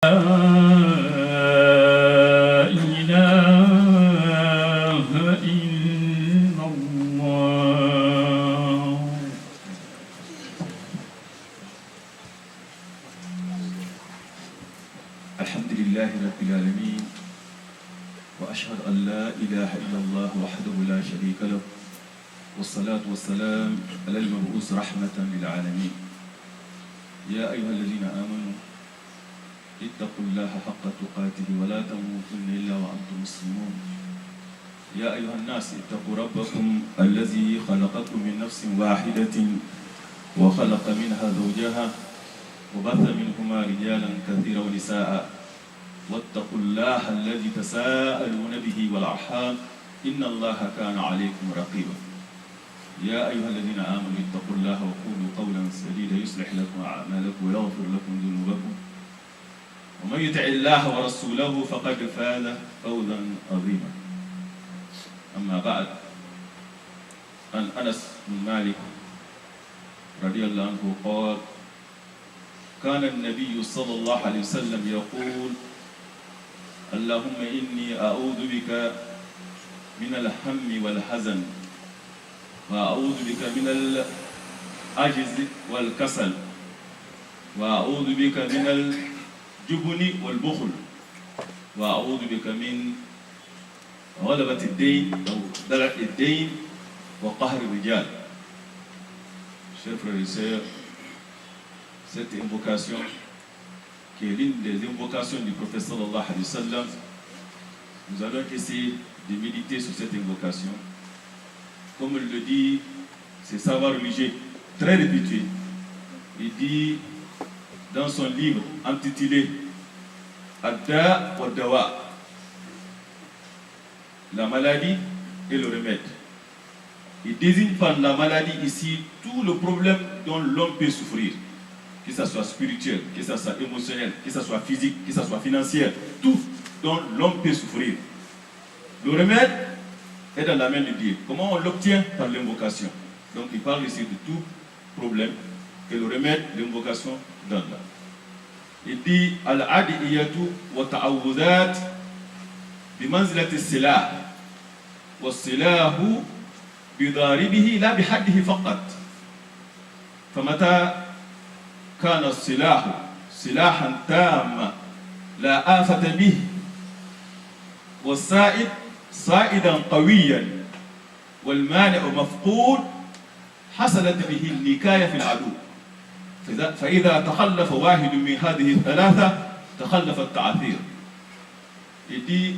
لا إله إلا الله. الحمد لله رب العالمين وأشهد أن لا إله إلا الله وحده لا شريك له والصلاة والسلام على المبعوث رحمة للعالمين. يا أيها الذين آمنوا اتقوا الله حق تقاته ولا تموتن إلا وأنتم مسلمون. يا أيها الناس اتقوا ربكم الذي خلقكم من نفس واحدة وخلق منها زوجها وبث منهما رجالا كثيرا ونساء واتقوا الله الذي تساءلون به والأرحام إن الله كان عليكم رقيبا. يا أيها الذين آمنوا اتقوا الله وقولوا قولا سديدا يصلح لكم أعمالكم ويغفر لكم ذنوبكم ومن يطع الله ورسوله فقد فاز فوزا عظيما. أما بعد، عن أنس بن مالك رضي الله عنه قال: كان النبي صلى الله عليه وسلم يقول: اللهم إني أعوذ بك من الهم والحزن وأعوذ بك من العجز والكسل وأعوذ بك من الجبن والبخل وأعوذ بك من غلبة الدين أو دلع الدين وقهر الرجال. Chers frères et sœurs, cette invocation, qui est l'une des invocations du prophète sallallahu alayhi wa sallam, nous allons essayer de méditer sur cette invocation. Comme il le dit, c'est savoir religieux très réputé. Il dit dans son livre intitulé Adda wa Dawa, la maladie et le remède. Il désigne par la maladie ici tout le problème dont l'homme peut souffrir, que ce soit spirituel, que ce soit émotionnel, que ce soit physique, que ce soit financier, tout dont l'homme peut souffrir. Le remède est dans la main de Dieu. Comment on l'obtient? Par l'invocation. Donc il parle ici de tout problème que le remède, l'invocation donne là. Il dit Al-adiyatu wa ta'awudat bi manzilati silah wa silahu bi daribihi la bi haddihi faqat. فمتى كان السلاح سلاحا تاما لا آفة به والسائد صائدا قويا والمانع مفقود حصلت به النكاية في العدو. فإذا تخلف واحد من هذه الثلاثة تخلف التعاثير. Il dit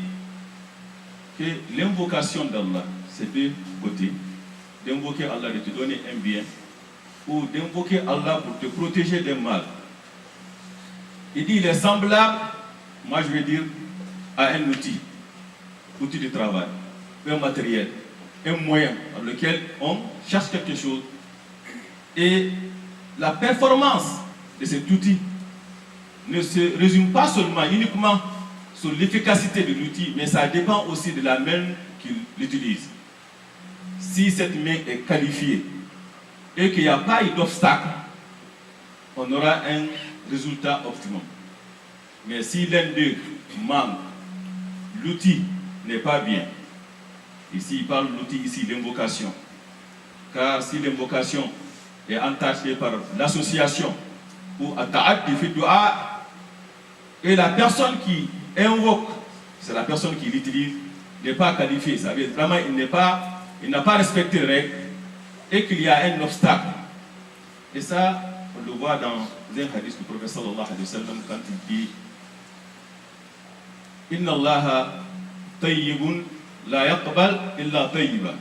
que l'invocation d'Allah, c'est deux côtés. D'invoquer Allah de te donner un bien ou d'invoquer Allah pour te protéger d'un mal. Il dit il est semblable, moi je vais dire, à un outil de travail, un matériel, un moyen par lequel on cherche quelque chose. Et la performance de cet outil ne se résume pas seulement, uniquement sur l'efficacité de l'outil, mais ça dépend aussi de la main qu'il utilise. Si cette main est qualifiée et qu'il n'y a pas eu d'obstacle, on aura un résultat optimum. Mais si l'un d'eux manque, l'outil n'est pas bien. Ici, il parle de l'outil, ici, l'invocation. Car si l'invocation est entachée par l'association ou at-ta'addi fi du'a, et la personne qui invoque, c'est la personne qui l'utilise, n'est pas qualifiée. Ça veut dire vraiment il n'a pas respecté les règles et qu'il y a un obstacle. Et ça, on le voit dans un hadith du prophète sallallahu alayhi wa sallam quand il dit Inna Allah tayyibun la yaqbal illa tayyiba.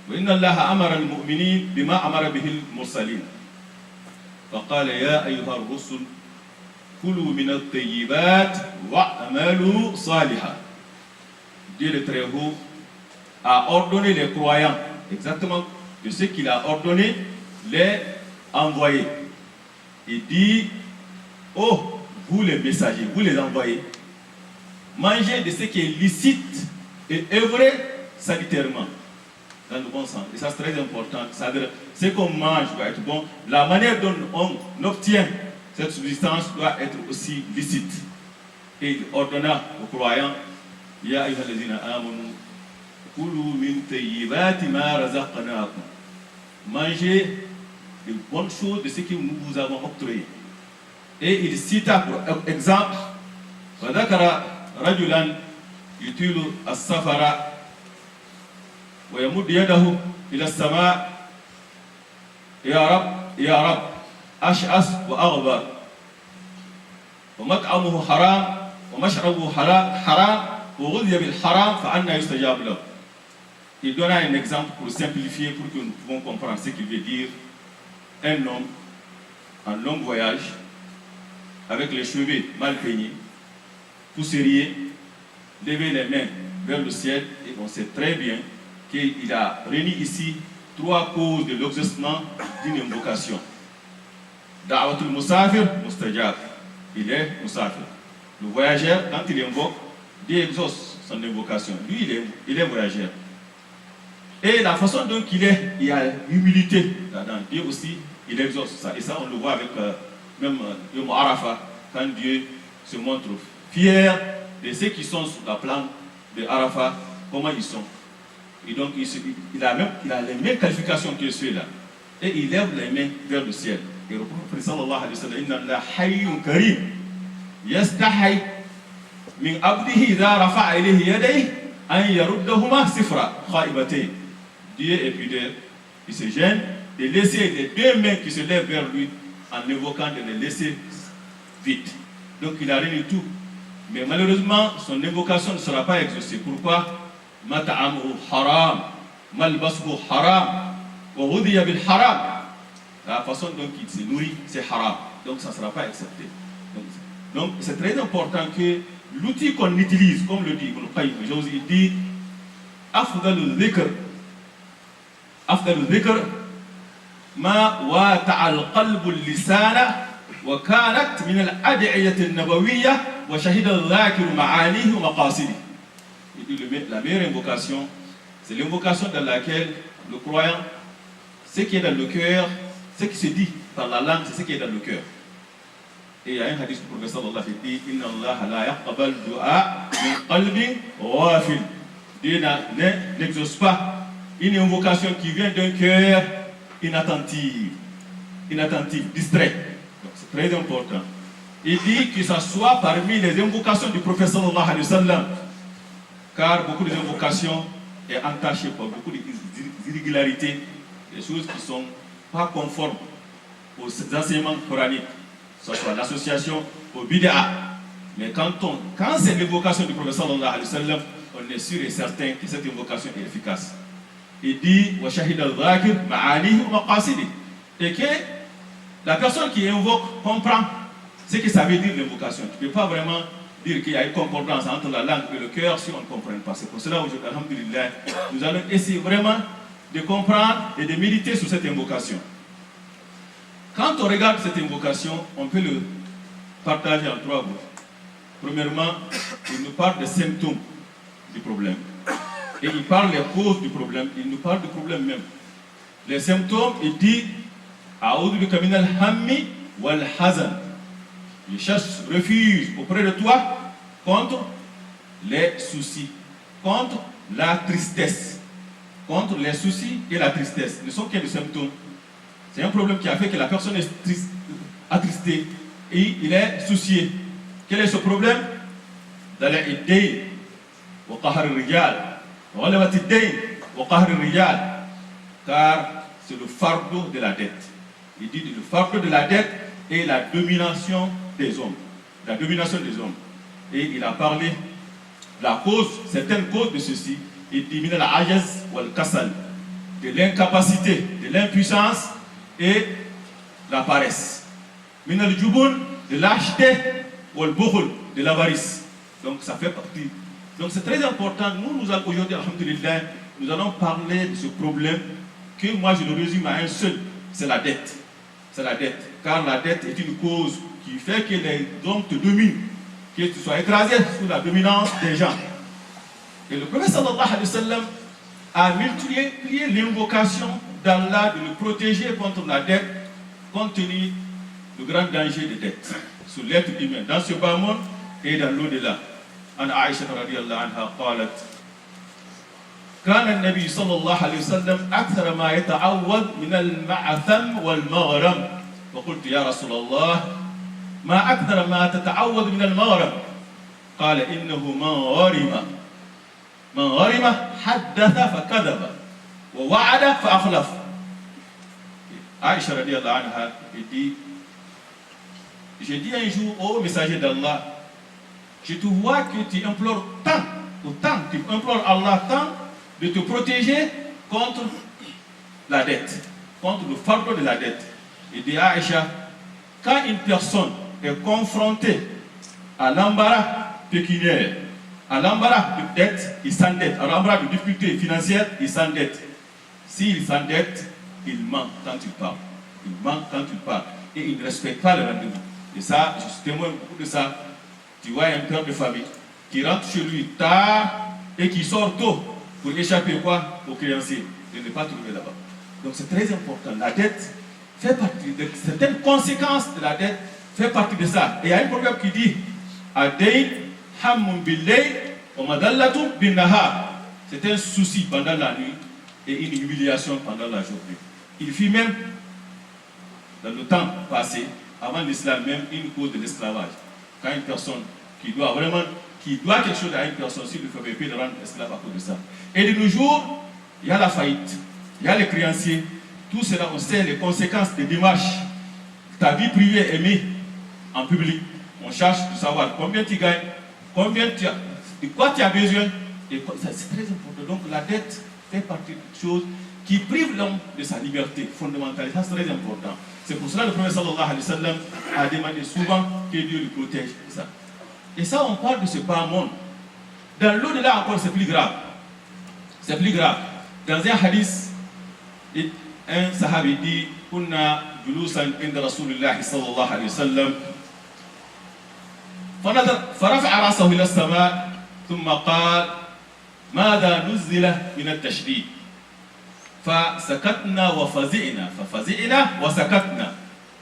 وإن الله أمر المؤمنين بما أمر به المرسلين فقال يا أيها الرسل كلوا من الطيبات واعملوا صالحا. Dieu le Très Haut a ordonné les croyants exactement de ce qu'il a ordonné les envoyés. Il dit oh vous les messagers, vous les envoyés, mangez de ce qui est licite et œuvrez salutairement. Dans le bon sens. Et ça c'est très important. Ce qu'on mange doit être bon. La manière dont on obtient cette subsistance doit être aussi licite. Et il ordonna aux croyants, Ya ayyuhallazina amanu, kulu min tayyibati ma razaqnakum. Mangez de bonnes choses de ce que nous vous avons octroyé. Et il cita pour exemple, فذكر رجلا يطيل السفر ويمد يده إلى السماء يا رب أشعث وأغبر ومطعمه حرام ومشربه حرام وغذي بالحرام فأنى يستجاب له. Il donne un exemple pour simplifier, pour que nous pouvons comprendre ce qu'il veut dire. Un homme en long voyage, avec les cheveux mal peignés, poussiérier, lever les mains vers le ciel, et on sait très bien qu'il a réuni ici 3 causes de l'exaucement d'une invocation. Da'watul Musafir, Mustajab. Il est Musafir. Le voyageur, quand il invoque, Dieu exauce son invocation. Lui, il est voyageur. Et la façon dont il est, il y a l'humilité là-dedans. Dieu aussi, il exauce ça. Et ça, on le voit avec même Yom Arafat, quand Dieu se montre fier de ceux qui sont sur la plante de Arafat, comment ils sont. Et donc, il a les mêmes qualifications que ceux-là. Et il lève les mains vers le ciel. Et le prophète sallallahu alayhi wa sallam, Inna Allah hayyun karim, yastahi min abdihi idha rafa'a ilayhi yadayhi an yaruddahuma sifra khaibatayn. Dieu est pudeur, il se gêne de laisser les 2 mains qui se lèvent vers lui en évoquant de les laisser vides. Donc il a réuni tout. Mais malheureusement, son invocation ne sera pas exaucée. Pourquoi? Mata'amuhu haram, malbasuhu haram, wa ghudiya bil haram. La façon dont il se nourrit, c'est haram. Donc ça ne sera pas accepté. Donc c'est très important que l'outil qu'on utilise, comme le dit Ibn Qayyim, il dit Afdalul dhikr ma wata'a al-qalbu al-lisana wa kanat min al-ad'iyati an-nabawiyyah wa shahida al-dhakiru ma'anihi wa maqasidihi. Il dit la meilleure invocation, c'est l'invocation dans laquelle le croyant, ce qui est dans le cœur, ce qui se dit par la langue, c'est ce qui est dans le cœur. Et il y a un hadith du prophète sallallahu alayhi wa sallam qui dit Inna Allah la yaqbal du'a min qalbin ghafil. Dieu n'exauce pas une invocation qui vient d'un cœur inattentif, distrait. Donc c'est très important. Il dit que ça soit parmi les invocations du prophète sallallahu alayhi wa sallam, car beaucoup d'invocations est entachées par beaucoup d'irrégularités, des choses qui ne sont pas conformes aux enseignements coraniques, que ce soit l'association au bid'a. Mais quand c'est l'invocation du prophète sallallahu alayhi wa sallam, on est sûr et certain que cette invocation est efficace. Il dit wa shahid al-dhakir ma'anihi wa maqasidihi, et que la personne qui invoque comprend ce que ça veut dire l'invocation. Tu ne peux pas vraiment dire qu'il y a une concordance entre la langue et le cœur si on ne comprend pas. C'est pour cela aujourd'hui, alhamdulillah, nous allons essayer vraiment de comprendre et de méditer sur cette invocation. Quand on regarde cette invocation, on peut le partager en 3 groupes. Premièrement, il nous parle des symptômes du problème. Et il parle des causes du problème. Il nous parle du problème même. Les symptômes, il dit A'udhu bika minal hammi wal hazan. Je cherche refuge auprès de toi contre les soucis, contre la tristesse. Contre les soucis et la tristesse. Ce ne sont que des symptômes. C'est un problème qui a fait que la personne est attristée et il est soucié. Quel est ce problème? D'aller aider au qahar al-rijal, car c'est le fardeau de la dette. Il dit le fardeau de la dette et la domination des hommes. La domination des hommes. Et il a parlé de la cause, certaines causes de ceci. Il dit min al-ajaz wal kasal, de l'incapacité, de l'impuissance et la paresse. Min al-jubun, de lâcheté, wal bukhl, de l'avarice. Donc ça fait partie. Donc c'est très important. Nous allons aujourd'hui, alhamdulillah, nous allons parler de ce problème que moi je le résume à un seul, c'est la dette. C'est la dette. Car la dette est une cause qui fait que les hommes te dominent, que tu sois écrasé sous la dominance des gens. Et le prophète sallallahu alayhi wa sallam a multiplié l'invocation d'Allah de le protéger contre la dette, compte tenu le grand danger des dettes sur l'être humain, dans ce bas monde et dans l'au-delà. An Aïcha radiyallahu anha qalat كان النبي صلى الله عليه وسلم أكثر ما يتعوذ من المعثم والمغرم فقلت يا رسول الله ما أكثر ما تتعوذ من المغرم قال إنه من غرم حدث فكذب ووعد فأخلف. Aïcha radiyallahu anha dit, j'ai dit un jour au messager d'Allah, je te vois que tu implores tu implores Allah tant de te protéger contre la dette, contre le fardeau de la dette. Et dit Aïcha, quand une personne est confrontée à l'embarras pécuniaire, à l'embarras de dette, il s'endette, à l'embarras de difficultés financières, il s'endette. S'il s'endette, il ment quand il parle. Il ment quand il parle. Et il ne respecte pas le rendez-vous. Et ça, je témoigne beaucoup de ça. Tu vois un père de famille qui rentre chez lui tard et qui sort tôt pour échapper quoi aux créanciers et ne pas trouver là-bas. Donc c'est très important. La dette fait partie de certaines conséquences de la dette, fait partie de ça. Et il y a un proverbe qui dit Ad-dayn hammun bil-layl wa madallatun bin-nahar. C'est un souci pendant la nuit et une humiliation pendant la journée. Il fut même, dans le temps passé, avant l'islam même, une cause de l'esclavage. Quand une personne qui doit quelque chose à une personne, s'il ne fait pas, de rendre esclave à cause de ça. Et de nos jours, il y a la faillite, il y a les créanciers. Tout cela, on sait les conséquences des démarches. Ta vie privée est mise en public. On cherche de savoir combien tu gagnes, de quoi tu as besoin. Et c'est très important. Donc la dette fait partie de choses qui privent l'homme de sa liberté fondamentale. Ça, c'est très important. C'est pour cela que le prophète sallallahu alayhi wa sallam a demandé souvent que Dieu le protège de ça. Et ça, on parle de ce bas monde. Dans l'au-delà encore, c'est plus grave. C'est plus grave. Dans un hadith, un sahabi dit Kunna julusan inda Rasulillah sallallahu alayhi wa sallam فرفع رأسه إلى السماء ثم قال ماذا نزل من التشديد فسكتنا ففزعنا وسكتنا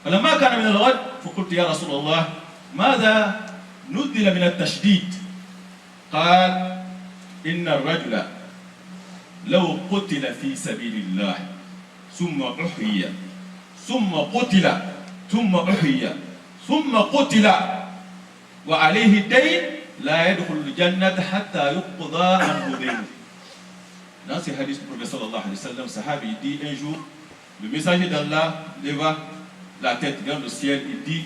فلما كان من الغد فقلت يا رسول الله ماذا نزل من التشديد قال إن الرجل لو قتل في سبيل الله ثم أحيي ثم قتل ثم أحيي ثم قتل وعليه الدين لا يدخل الجنة حتى يقضى عنه دينه. Dans ce hadith du prophète sallallahu alayhi wa sallam, sahabi dit un jour, le messager d'Allah leva la tête vers le ciel, il dit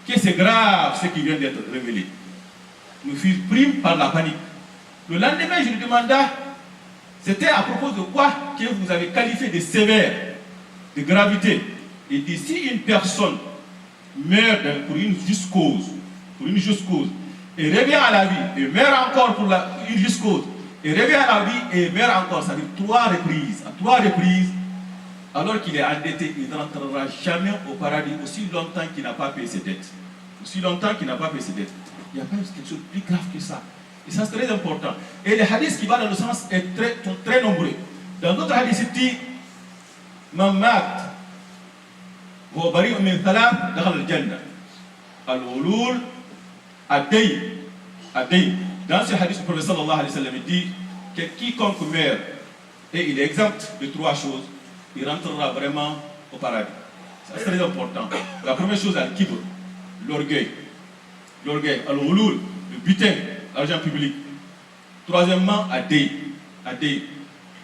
que c'est grave ce qui vient d'être révélé. Nous fûmes pris par la panique. Le lendemain, je lui demanda, c'était à propos de quoi que vous avez qualifié de sévère, de gravité. Il dit, si une personne meurt pour une juste cause, et revient à la vie, et meurt encore pour une juste cause, et revient à la vie et meurt encore, ça veut dire 3 reprises. À 3 reprises, alors qu'il est endetté, il ne rentrera jamais au paradis aussi longtemps qu'il n'a pas payé ses dettes. Aussi longtemps qu'il n'a pas payé ses dettes. Il n'y a pas quelque chose de plus grave que ça. Et ça, c'est très important. Et les hadiths qui vont dans le sens sont très nombreux. Dans d'autres hadiths, il dit Mammat, wa bari'un min thalath dakhal al-jannah. Al-ulul, ad-dayn. Dans ce hadith, le prophète sallallahu alayhi wa sallam dit que quiconque meurt et il est exempt de 3 choses, il rentrera vraiment au paradis. C'est très important. La première chose, al-kibr, l'orgueil, al-ulul, le butin, l'argent public. Troisièmement, ad-dayn.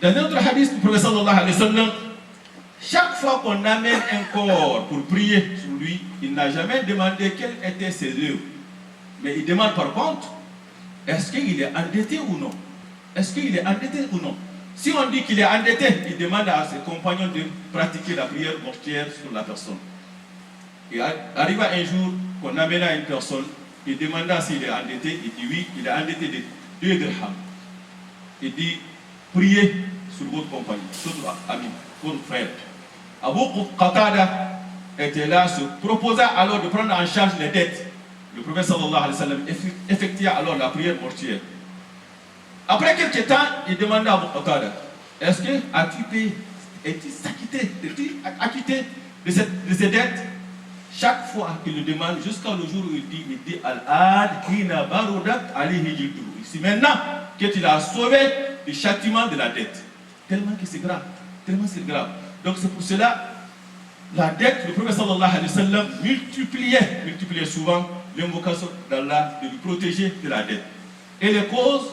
Dans un autre hadith, le prophète sallallahu alayhi wa sallam, chaque fois qu'on amène un corps pour prier sur lui, il n'a jamais demandé quelles étaient ses œuvres. Mais il demande par contre, est-ce qu'il est endetté ou non? Si on dit qu'il est endetté, il demande à ses compagnons de pratiquer la prière mortuaire sur la personne. Et arriva un jour qu'on amena une personne, il demanda s'il est endetté, il dit oui, il est endetté de 2 dirhams. Il dit, priez sur votre compagnon, sur votre ami, votre frère. Abu Qatada était là, se proposa alors de prendre en charge les dettes. Le prophète sallallahu alayhi wa sallam effectua alors la prière mortuaire. Après quelques temps, il demanda à Abu Qatada, est-ce que as-tu payé, es-tu acquitté de ces dettes? chaque fois qu'il le demande, jusqu'au jour où il dit Al-Ad Hina Barudat alayhi jilduhu. C'est maintenant qu'il a sauvé le châtiment de la dette. Tellement que c'est grave. Tellement c'est grave. Donc c'est pour cela, la dette, le prophète sallallahu alayhi wa sallam multipliait souvent l'invocation d'Allah de lui protéger de la dette. Et les causes,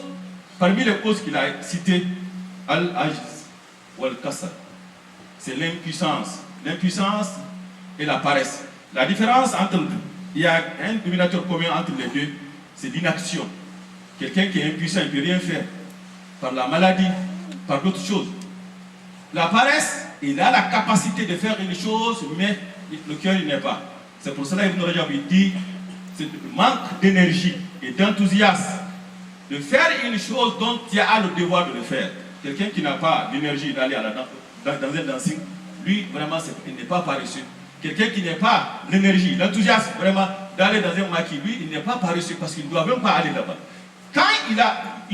parmi les causes qu'il a citées, Al-Ajiz ou Al-Kasar, c'est l'impuissance. L'impuissance et la paresse. La différence entre, il y a un dénominateur commun entre les deux, c'est l'inaction. Quelqu'un qui est impuissant, il ne peut rien faire. Par la maladie, par d'autres choses. La paresse, il a la capacité de faire une chose, mais le cœur il n'est pas. C'est pour cela qu'Ibn Rajab dit, c'est le manque d'énergie et d'enthousiasme de faire une chose dont il a le devoir de le faire. Quelqu'un qui n'a pas d'énergie d'aller dans un dancing, lui, vraiment, il n'est pas paresseux. Quelqu'un qui n'a pas l'énergie, l'enthousiasme, vraiment, d'aller dans un maquis, lui, il n'est pas paresseux parce qu'il ne doit même pas aller là-bas. Quand il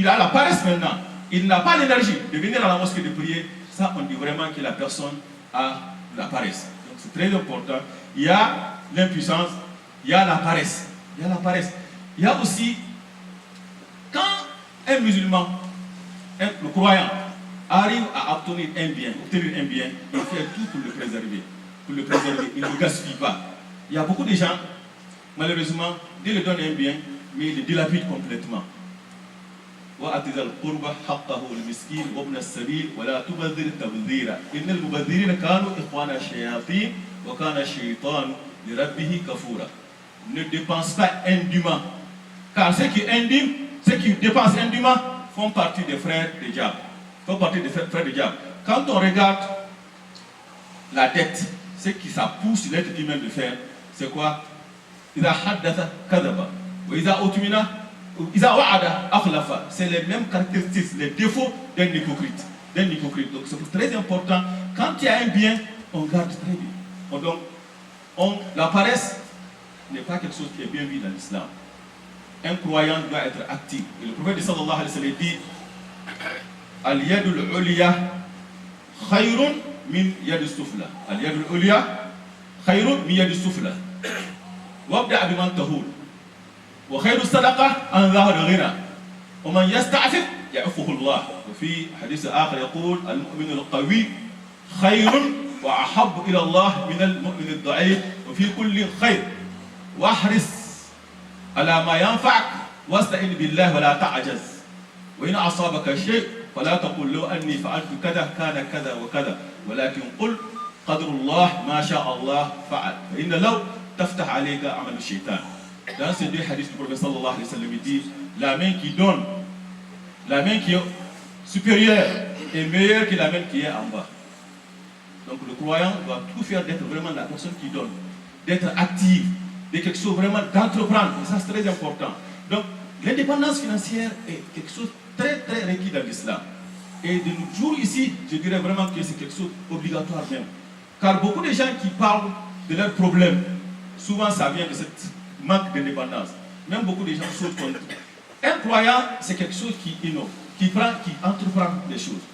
a la paresse maintenant, il n'a pas l'énergie de venir à la mosquée de prier, ça, on dit vraiment que la personne a la paresse. Donc, c'est très important. Il y a l'impuissance, il y a la paresse. Il y a la paresse. Il y a aussi, quand un musulman, le croyant, arrive à obtenir un bien, il fait tout pour le préserver. Il ne le gaspille pas. Il y a beaucoup de gens, malheureusement, Dieu leur donne un bien, mais ils le dilapident complètement. وَأَتِذَا الْقُرْبَ حَقَّهُ الْمِسْكِينِ وَابْنَ السَّبِيلِ وَلَا تُبَذِّرْ تَبْذِيرًا إِنَّ الْمُبَذِّرِينَ كَانُوا إِخْوَانَ الشَّيَاطِينِ وَكَانَ الشَّيْطَانُ لِرَبِّهِ كَفُورًا. Ne dépense pas indûment, car ceux qui dépensent indûment font partie des frères de diable. Quand on regarde la dette, ce qui ça pousse l'être humain de faire, c'est quoi? إِذَا حَدَّثَ كَذَبَ وَإِذَا أُؤْتُمِنَ إِذَا وَعَدَ أَخْلَفَ. C'est les mêmes caractéristiques, les défauts d'un hypocrite. Donc c'est très important. Quand il y a un bien, on garde très bien. Donc, la paresse n'est pas quelque chose qui est bien vu dans l'islam. Un croyant doit être actif. Et le prophète sallallahu alayhi wa sallam dit Al-yadul uliya khayrun min yadis sufla. Al-yadul uliya khayrun min yadis sufla. Wabda biman tahul. وخير الصدقة عن ظهر الغنى ومن يستعفف يعفه الله. وفي حديث آخر يقول المؤمن القوي خير وأحب إلى الله من المؤمن الضعيف وفي كل خير واحرص على ما ينفعك واستعن بالله ولا تعجز وإن أصابك شيء فلا تقل لو أني فعلت كذا كان كذا وكذا ولكن قل قدر الله ما شاء الله فعل فإن لو تفتح عليك عمل الشيطان. Dans ces deux hadiths du prophète sallallahu alayhi wa sallam, il dit la main qui donne, la main qui est supérieure est meilleure que la main qui est en bas. Donc le croyant doit tout faire d'être vraiment la personne qui donne, d'être active, de quelque chose vraiment d'entreprendre. Et ça c'est très important. Donc l'indépendance financière est quelque chose de très très requis dans l'islam. Et de nos jours ici, je dirais vraiment que c'est quelque chose d'obligatoire même. Car beaucoup de gens qui parlent de leurs problèmes, souvent ça vient de cette manque d'indépendance. Même beaucoup de gens sautent contre. Un croyant, c'est quelque chose qui innove, qui entreprend des choses,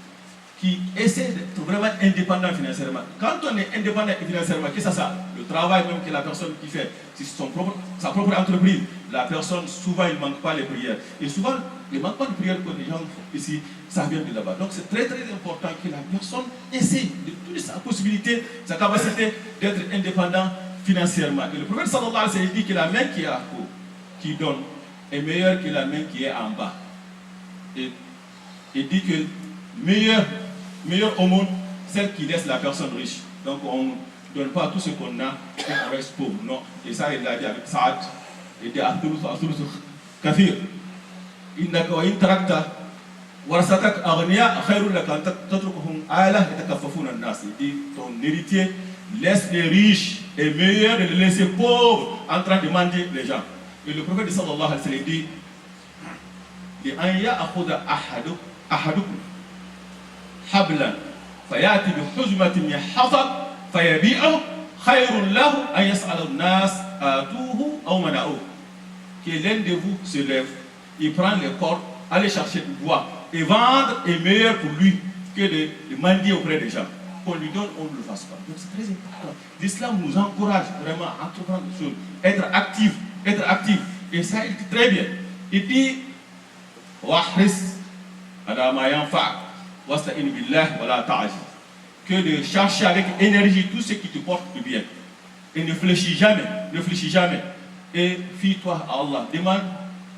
qui essaie d'être vraiment indépendant financièrement. Quand on est indépendant financièrement, qu'est-ce que c'est ça? Le travail même que la personne qui fait, c'est sa propre entreprise. La personne, souvent, il ne manque pas les prières. Et souvent, il ne manque pas de prières que les gens ici, ça vient de là-bas. Donc c'est très très important que la personne essaie de toute sa possibilité, sa capacité d'être indépendant financièrement. Et le prophète sallallahu alayhi wa sallam dit que la main qui est à haut, qui donne, est meilleure que la main qui est en bas. Et il dit que meilleure aumône, celle qui laisse la personne riche. Donc on ne donne pas tout ce qu'on a et on reste pauvre. Non. Et ça, il l'a dit avec Saad. Il dit Athulus Kathir. Innaka wa in tarakta warasatak aghniya khayrun laka an tatrukuhum ala yatakaffafuna an-nas. Il dit ton héritier laisse les riches et meilleur de les laisser pauvres en train de manger les gens. Et le prophète sallallahu alayhi wa sallam dit لأن يأخذ أحدكم حبلا فيأتي بحزمة من حطب فيبيعه خير له أن يسأل الناس آتوه أو منعوه. Que l'un de vous se lève, il prend les cordes, aller chercher du bois et vendre est meilleur pour lui que de mendier auprès des gens. qu'on lui donne, on ne le fasse pas. Donc c'est très important. L'islam nous encourage vraiment à entreprendre des choses, être actif. Et ça, il dit très bien. Il dit, wahris ala ma yanfa wasta'in billah wala ta'jil. Que de chercher avec énergie tout ce qui te porte le bien. Et ne réfléchis jamais. Et fie-toi à Allah, demande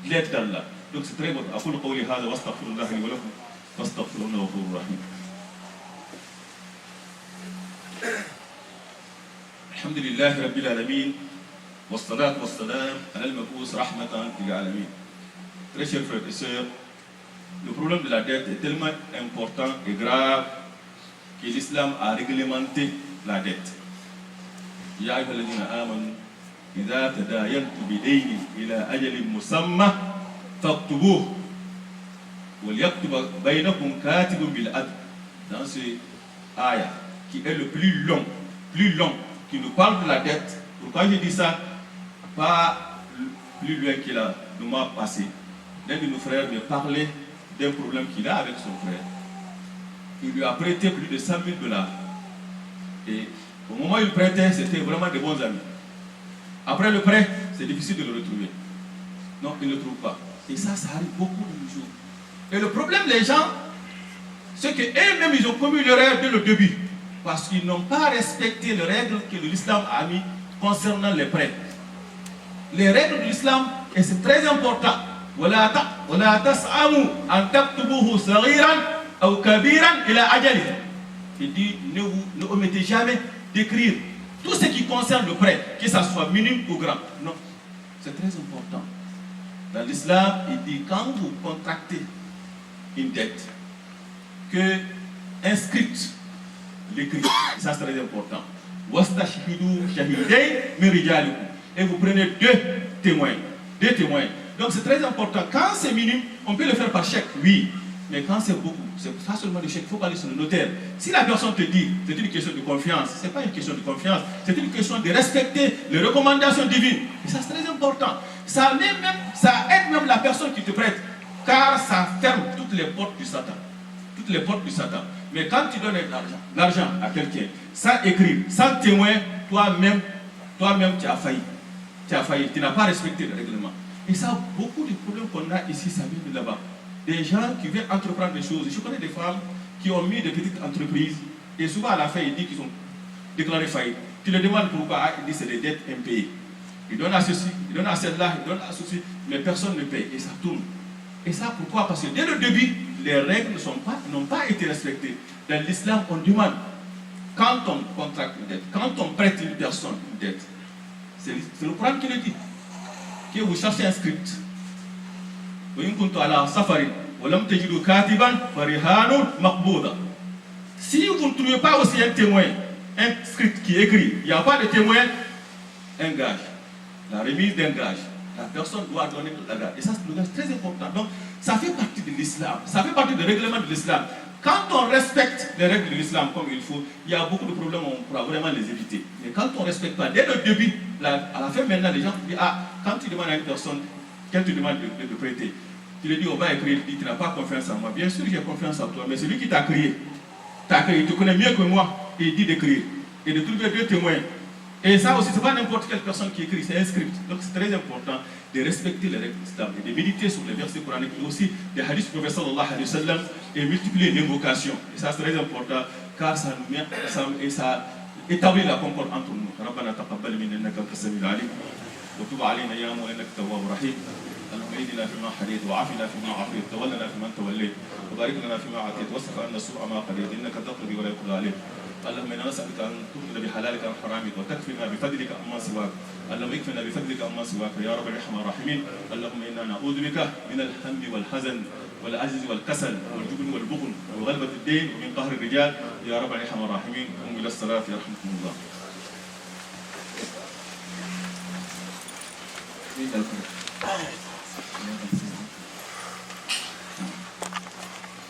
l'aide d'Allah. Donc c'est très bon. أقول قولي هذا واستغفر الله لي ولكم فاستغفروه إنه غفور رحيم. الحمد لله رب العالمين والصلاة والسلام على المبعوث رحمة للعالمين. Très chers frères et sœurs, le problème de la dette est tellement important et grave que l'islam a réglementé la dette. يا أيها الذين آمنوا إذا تداينتم بدين إلى أجل مسمى فاكتبوه وليكتب بينكم كاتب بالعدل. Dans ce ayah qui est le plus long, qui nous parle de la dette. Pourquoi je dis ça? Pas plus loin qu'il a le mois passé. L'un de nos frères me parlait d'un problème qu'il a avec son frère. Il lui a prêté plus de 100 000 $. Et au moment où il prêtait, c'était vraiment de bons amis. Après le prêt, c'est difficile de le retrouver. Non, il ne le trouve pas. Et ça arrive beaucoup de nos jours. Et le problème, les gens, c'est qu'eux-mêmes, ils ont commis l'erreur dès le début. Parce qu'ils n'ont pas respecté les règles que l'islam a mis concernant les prêts. Les règles de l'islam, et c'est très important. Il dit, ne omettez jamais d'écrire tout ce qui concerne le prêt, que ça soit minime ou grand. Non, c'est très important. Dans l'islam, il dit, quand vous contractez une dette, que inscrite, l'écrit, ça c'est très important. Et vous prenez deux témoins. Donc c'est très important. Quand c'est minime, on peut le faire par chèque, oui. Mais quand c'est beaucoup, c'est pas seulement le chèque, il faut aller sur le notaire. Si la personne te dit, c'est une question de confiance, c'est pas une question de confiance, c'est une question de respecter les recommandations divines. Et ça c'est très important. Ça aide même la personne qui te prête, car ça ferme toutes les portes du Satan. Mais quand tu donnes l'argent à quelqu'un, sans écrire, sans témoin, toi-même, tu as failli. Tu n'as pas respecté le règlement. Et ça, beaucoup de problèmes qu'on a ici, ça vient de là-bas. Des gens qui veulent entreprendre des choses. Je connais des femmes qui ont mis des petites entreprises et souvent à la fin, ils disent qu'ils ont déclaré faillite. Tu leur demandes pourquoi, ils disent que c'est des dettes impayées. Ils donnent à ceci, ils donnent à celle-là, ils donnent à ceci, mais personne ne paye et ça tourne. Et ça, pourquoi? Parce que dès le début, les règles n'ont pas été respectées. Dans l'islam, on demande, quand on contracte une dette, quand on prête une personne une dette, c'est le Coran qui le dit, que vous cherchez un script. Si vous ne trouvez pas aussi un témoin, un script qui est écrit, il n'y a pas de témoin, un gage, la remise d'un gage. La personne doit donner la gage. Et ça, c'est très important. Donc, ça fait partie de l'islam. Ça fait partie des règlements de l'islam. Quand on respecte les règles de l'islam comme il faut, il y a beaucoup de problèmes, on pourra vraiment les éviter. Mais quand on ne respecte pas, dès le début, à la fin maintenant, les gens disent, quand tu demandes à une personne, quand tu demandes de prêter, tu lui dis, on va écrire, tu n'as pas confiance en moi. Bien sûr, j'ai confiance en toi, mais celui qui t'a créé, il te connaît mieux que moi, et il dit d'écrire. Et de trouver deux témoins. Et ça aussi, ce n'est pas n'importe quelle personne qui écrit, c'est un script. Donc c'est très important de respecter les règles de l'islam et de méditer sur les versets coraniques, mais aussi des hadiths du prophète sallallahu alayhi wa sallam et multiplier l'invocation. Et ça c'est très important car ça nous met ensemble et ça établit la concorde entre nous. ربنا تقبل منا انك انت السميع العليم وتب علينا يا مولانا انك التواب الرحيم. اللهم اهدنا فيما هديت وعافنا فيما عافيت وتولنا فيمن توليت وبارك لنا فيما اعطيت واصرف عنا سوء ما قضيت انك تقضي ولا يقضى عليك. اللهم انا نسالك ان تؤمن بحلالك عن حرامك وتكفينا بفضلك عما سواك. اللهم اكفنا بفضلك عما سواك يا رب الرحمن الراحمين. اللهم انا نعوذ بك من الهم والحزن والعجز والكسل والجبن والبخل وغلبة الدين ومن قهر الرجال يا رب الرحمن الراحمين. قوموا الى الصلاه يرحمكم الله.